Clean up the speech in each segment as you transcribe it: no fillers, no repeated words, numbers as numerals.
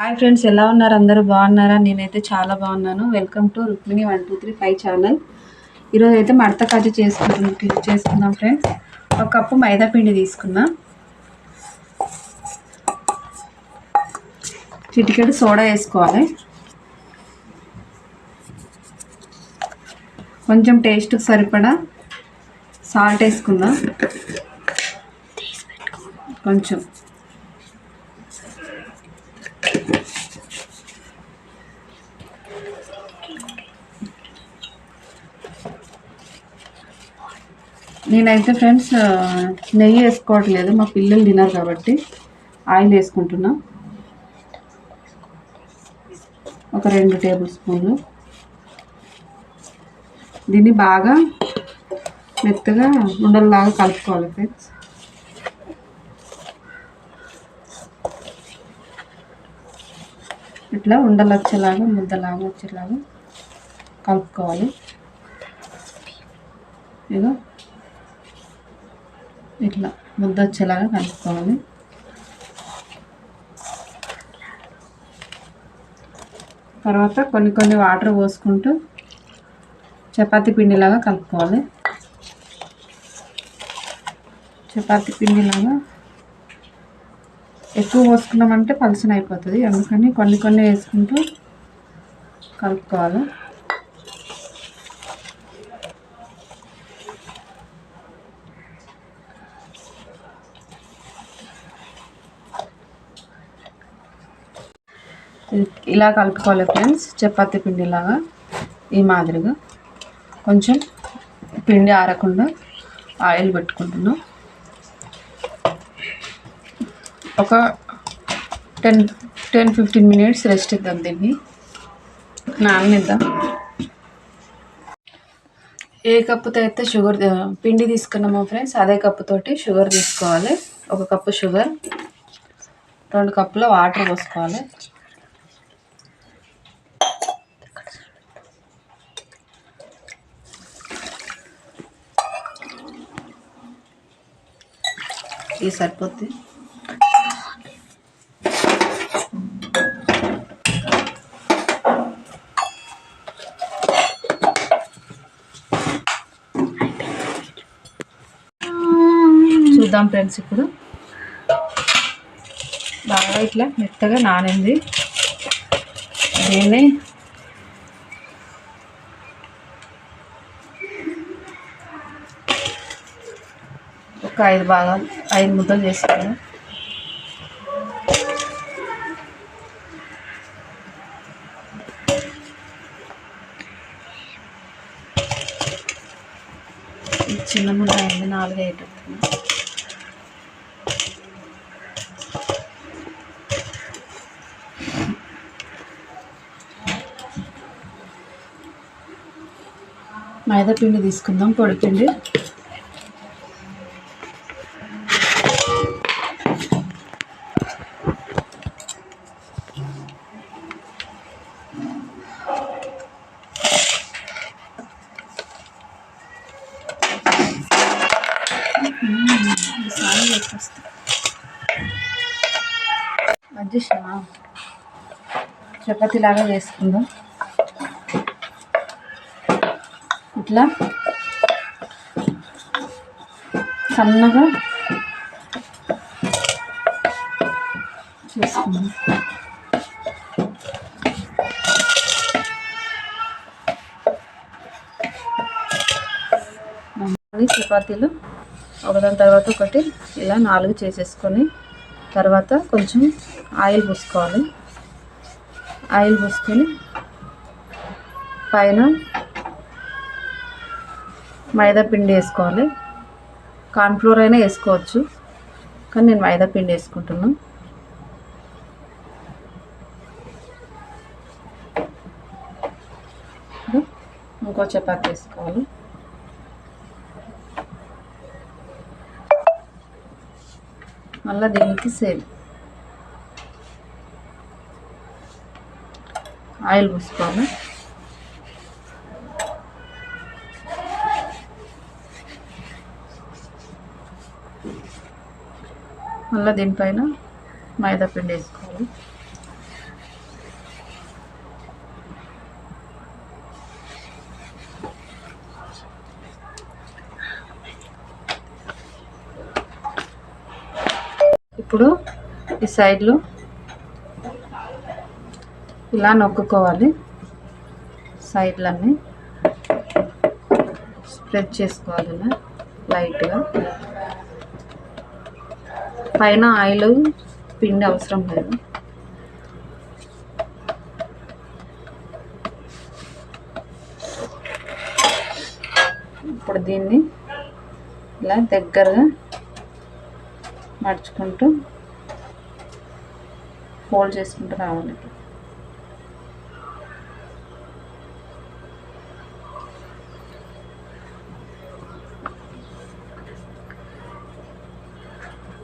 Hi friends, ఎలా ఉన్నారు? అందరూ బాగున్నారా? నేనైతే చాలా బాగున్నాను. Welcome to Rukmini 1235 channel. ఈరోజు అయితే మడత కాజు చేసుకుందాం ఫ్రెండ్స్. ఒక కప్పు మైదా పిండి తీసుకున్నా, చిటికెడు సోడా వేసుకోవాలి, కొంచెం టేస్ట్కి సరిపడా సాల్ట్ వేసుకుందాం, కొంచెం నేనైతే ఫ్రెండ్స్ నెయ్యి వేసుకోవట్లేదు, మా పిల్లలు తినరు కాబట్టి ఆయిల్ వేసుకుంటున్నా. ఒక 2 టేబుల్ స్పూన్లు. దీన్ని బాగా మెత్తగా ఉండల్లాగా కలుపుకోవాలి ఫ్రెండ్స్. ఇట్లా ఉండలు వచ్చేలాగా, ముద్దలాగా వచ్చేలాగా కలుపుకోవాలి. ఇదో ఇట్లా ముద్ద వచ్చేలాగా కలుపుకోవాలి. తర్వాత కొన్ని వాటర్ పోసుకుంటూ చపాతీ పిండిలాగా కలుపుకోవాలి. చపాతీ పిండిలాగా ఎక్కువ పోసుకున్నామంటే పలసన అయిపోతుంది, అందుకని కొన్ని వేసుకుంటూ కలుపుకోవాలి. ఇలా కలుపుకోవాలి ఫ్రెండ్స్, చపాతీ పిండిలాగా ఈ మాదిరిగా. కొంచెం పిండి ఆరకుండా ఆయిల్ పెట్టుకుంటున్నాం. ఒక 10-15 మినిట్స్ రెస్ట్ ఇద్దాం, దీన్ని నాననిద్దాం. ఏ కప్పుతో అయితే షుగర్ పిండి తీసుకున్నామో ఫ్రెండ్స్, అదే కప్పుతోటి షుగర్ తీసుకోవాలి. 1 కప్పు షుగర్, 2 కప్పుల వాటర్ పోసుకోవాలి. ఇది సరిపోద్ది. చూద్దాం ఫ్రెండ్స్, ఇప్పుడు బాగా ఇట్లా మెత్తగా నానింది. దీన్ని ఒక 5 ముద్దలు చేసుకోవాలి. చిన్న ముద్ద అయింది, 4 అయ్యేటట్టుంది. మైదా పిండి తీసుకుందాం, పొడి పిండి. అడ్జస్ట్ చపాతీ లాగా వేసుకుందాం. ఇట్లా సన్నగా చేసుకుందాం. చపాతీలు ఒకదాని తర్వాత ఒకటి ఇలా 4 చేసేసుకొని, తర్వాత కొంచెం ఆయిల్ పోసుకోవాలి. ఆయిల్ పోసుకొని పైన మైదా పిండి వేసుకోవాలి. కార్న్ఫ్లోర్ అయినా వేసుకోవచ్చు, కానీ నేను మైదా పిండి వేసుకుంటున్నాను. ఇంకో చపాతీ వేసుకోవాలి. మళ్ళీ దీనికి సేమ్ ఆయిల్ పోసుకోవాలి. మళ్ళీ దీనిపైన మైదా పిండి వేసుకోవాలి. ఇప్పుడు ఈ సైడ్లు ఇలా నొక్కుకోవాలి, సైడ్లన్నీ స్ప్రెడ్ చేసుకోవాలి ఇలా లైట్గా. పైన ఆయిల్ పిండి అవసరం లేదు. ఇప్పుడు దీన్ని ఇలా దగ్గరగా మడుచుకుంటూ ఫోల్డ్ చేసుకుంటూ రావాలి.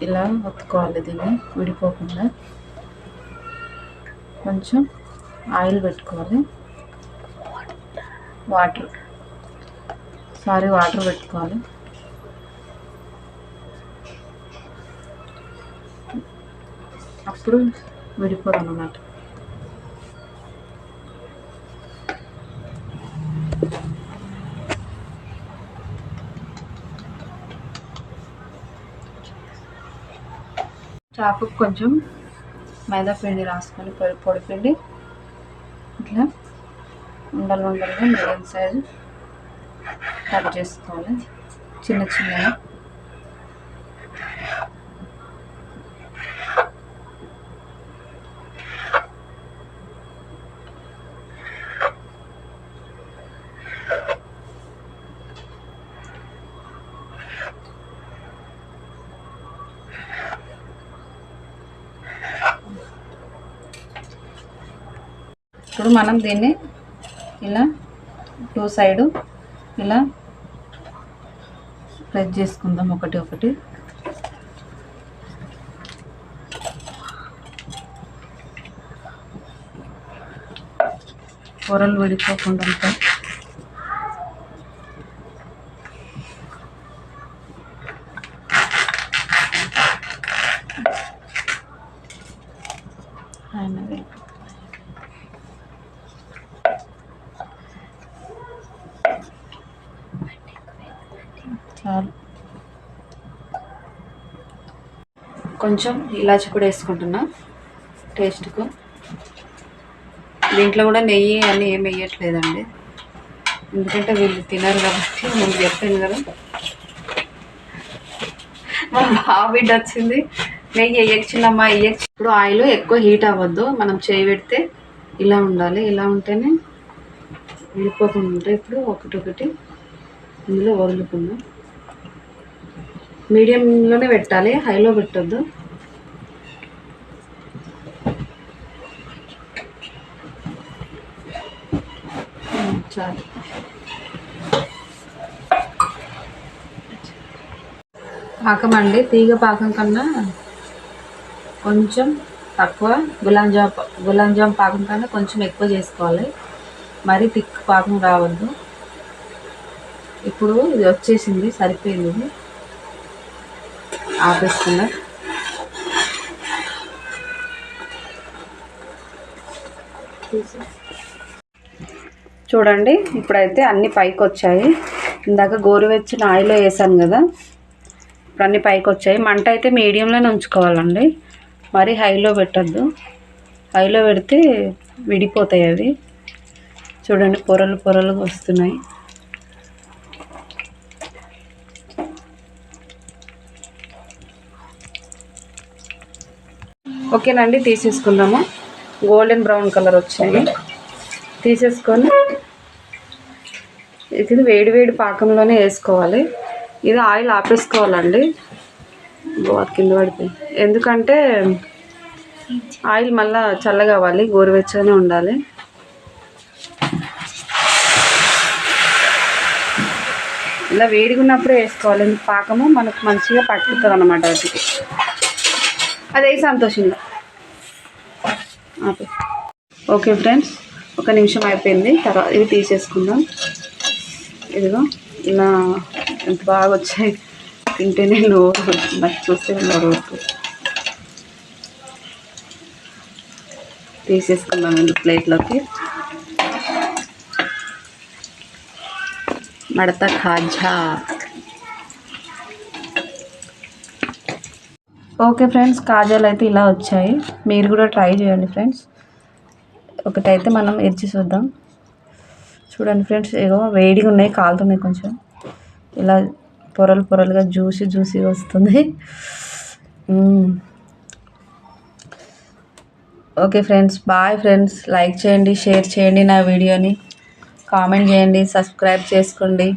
ఇలా ఒత్తుకోవాలి దీన్ని విడిపోకుండా. కొంచెం ఆయిల్ పెట్టుకోవాలి, వాటర్ పెట్టుకోవాలి. అప్పుడు విడిపోదు అన్నమాట. చాకు కొంచెం మైదా పిండి రాసుకొని పొడి పిండి ఇట్లా ఉండలుగా మీడియం సైజు కట్ చేసుకోవాలి చిన్న చిన్నగా. ఇప్పుడు మనం దీన్ని ఇలా 2 సైడు ఇలా ప్రెస్ చేసుకుందాం ఒకటి ఒకటి. పొరలు విడిపోకుండా ఉంటాయి. చాలు. కొంచెం ఇలాచి కూడా వేసుకుంటున్నా టేస్ట్కు. దీంట్లో కూడా నెయ్యి అని ఏం వేయట్లేదండి, ఎందుకంటే వీళ్ళు తినరు కాబట్టి. నేను చెప్పాను కదా, మా బాబిడ్డ వచ్చింది నెయ్యి వేయచ్చినమ్మా వేయచ్చు. ఇప్పుడు ఆయిల్ ఎక్కువ హీట్ అవ్వద్దు, మనం చేయి పెడితే ఇలా ఉండాలి, ఇలా ఉంటేనే విడిపోకుండా ఉంటాయి. ఇప్పుడు ఒకటి ఇందులో వదులుకుందాం. మీడియంలోనే పెట్టాలి, హైలో పెట్టొద్దు. చాలు. పాకం అండి, తీగ పాకం కన్నా కొంచెం తక్కువ, గులాబ్ జామ్ పాకం కన్నా కొంచెం ఎక్కువ చేసుకోవాలి, మరీ థిక్ పాకం రావద్దు. ఇప్పుడు ఇది వచ్చేసింది, సరిపోయింది. ఇది ఆపేసుకుందాం. చూడండి, ఇప్పుడైతే అన్ని పైకి వచ్చాయి. ఇందాక గోరువెచ్చని ఆయిల్లో వేసాను కదా, ఇప్పుడు అన్ని పైకి వచ్చాయి. మంట అయితే మీడియంలోనే ఉంచుకోవాలండి, మరీ హైలో పెట్టద్దు. హైలో పెడితే విడిపోతాయి అవి. చూడండి, పొరలు వస్తున్నాయి. ఓకేనండి, తీసేసుకుందాము. గోల్డెన్ బ్రౌన్ కలర్ వచ్చాయి, తీసేసుకొని ఇది వేడి పాకంలోనే వేసుకోవాలి. ఇది ఆయిల్ ఆపేసుకోవాలండి, కింద పడిపోయి. ఎందుకంటే ఆయిల్ మళ్ళీ చల్లగా అవ్వాలి, గోరువెచ్చగానే ఉండాలి. ఇలా వేడిగా ఉన్నప్పుడే వేసుకోవాలి, పాకము మనకు మంచిగా పట్టుతుంది అన్నమాట వాటికి. అదే సంతోషంగా. ఓకే ఫ్రెండ్స్, 1 నిమిషం అయిపోయింది. తర్వాత ఇవి తీసేసుకుందాం. ఇదిగో ఇలా ఎంత బాగా వచ్చాయి, తింటేనే నాకు చూస్తే నోరు. తీసేసుకుందాం ఇందులో ప్లేట్లోకి. మడత కాజా. ఓకే ఫ్రెండ్స్, కాజాలు అయితే ఇలా వచ్చాయి. మీరు కూడా ట్రై చేయండి ఫ్రెండ్స్. ఒకటైతే మనం ఇచ్చి చూద్దాం. చూడండి ఫ్రెండ్స్, ఏదో వేడిగా ఉన్నాయి, కాలుతున్నాయి కొంచెం. ఇలా పొరలు పొరలుగా జ్యూసీగా వస్తుంది. Okay friends, bye friends. Like చేయండి, షేర్ చేయండి నా వీడియోని, కామెంట్ చేయండి, సబ్స్క్రైబ్ చేసుకోండి.